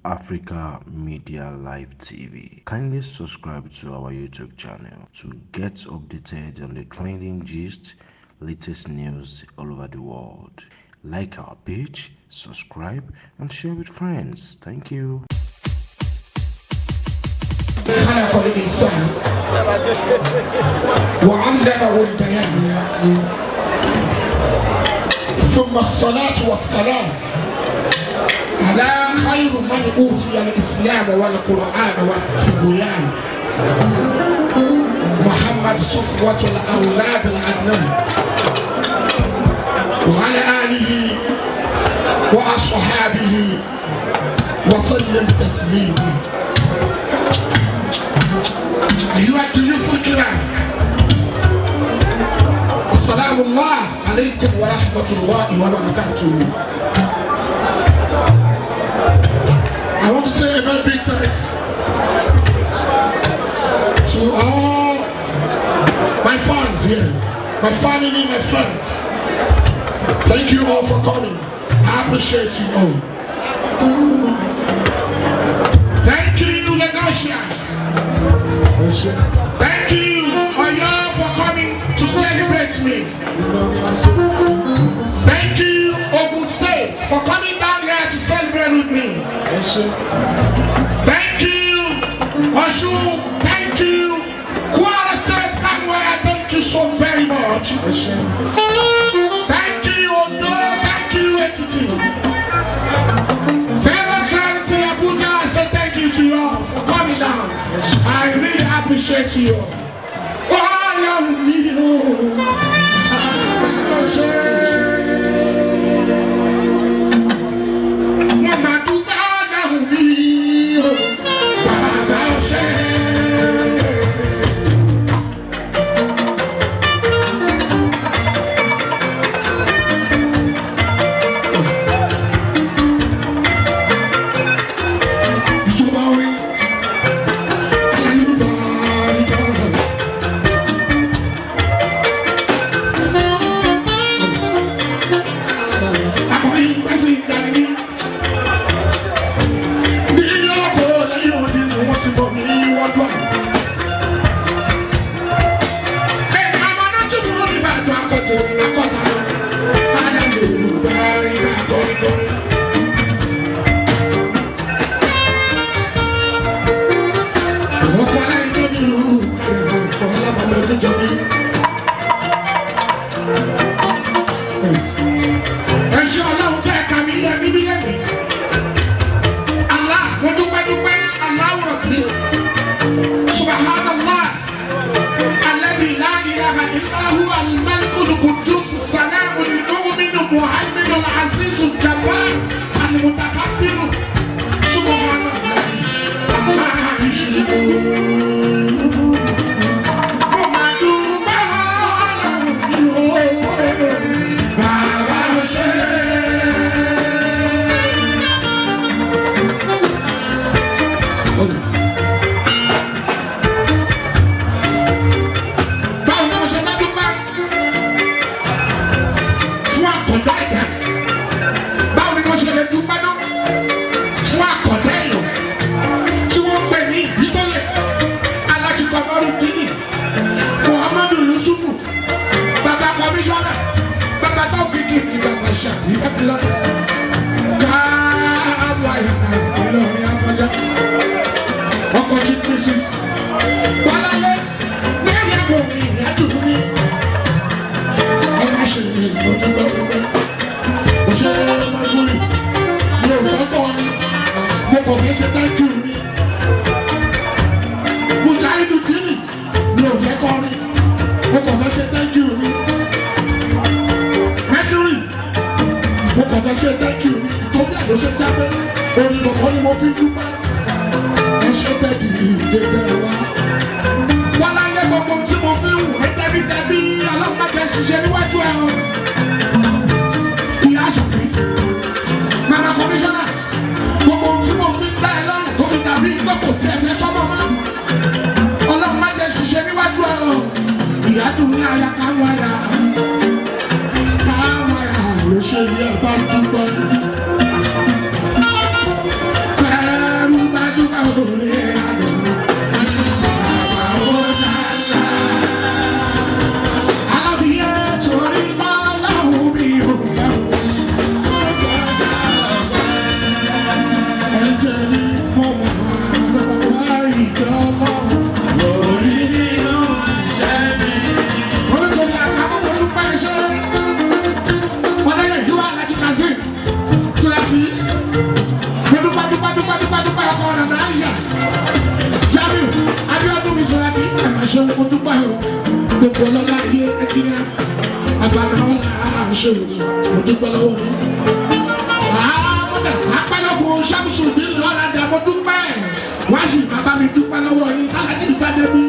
Africa Media Live TV. Kindly subscribe to our YouTube channel to get updated on the trending gist, latest news all over the world. Like our page, subscribe, and share with friends. Thank you. خلق الإنسان وعلمه البيان ثم الصلاة والسلام على خير من أوتي الإسلام والقرآن والتبيان محمد صفوة الأولاد العدنان وعلى آله وأصحابه وسلم تسليما. أيها الضيوف الكرام، السلام الله عليكم ورحمة الله وبركاته. I want to say a very big thanks to all my fans here, my family, my friends. Thank you all for coming. I appreciate you all. Thank you, Lagosians. Thank you, Oyo, for coming to celebrate me. Thank you, Ogun State, for coming down here to celebrate with me. Thank you, Oshu. Thank you, Kwara State, Kamwaya. Thank you so very much. Thank you, Ondo. Thank you, Ekiti. Fellow Charity Abuja, I say thank you to you all for coming down. I really appreciate you. All of me, ọkọ ọ̀nà àìsà. Jamiu, Abiodun mi sọ̀rọ̀ ní àmàṣe mo dúpẹ́ o. Gbogbo lọ́la yé ẹtìrìà. Àgbàdo ọ̀la àṣẹ mo dúpẹ́ lọ́wọ́ mi. Àmọ́dà apẹ́lẹ́kùn Ṣàmùsù ní lọ́la dà mo dúpẹ́. Wá sí bàbá mi dúpẹ́ lọ́wọ́ yín kálájì ìbàdàn mi.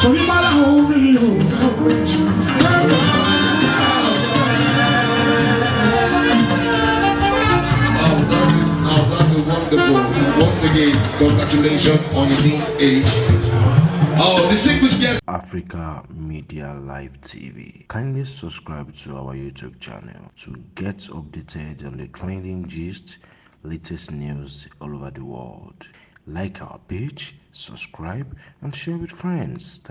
Torí bọ́lá omi ò fẹ́ wọ́n jù. That's wonderful. Once again, congratulations on your new age. Oh, distinguished guest. Africa Media Live TV. Kindly subscribe to our YouTube channel to get updated on the trending gist, latest news all over the world. Like our page, subscribe, and share with friends. Thank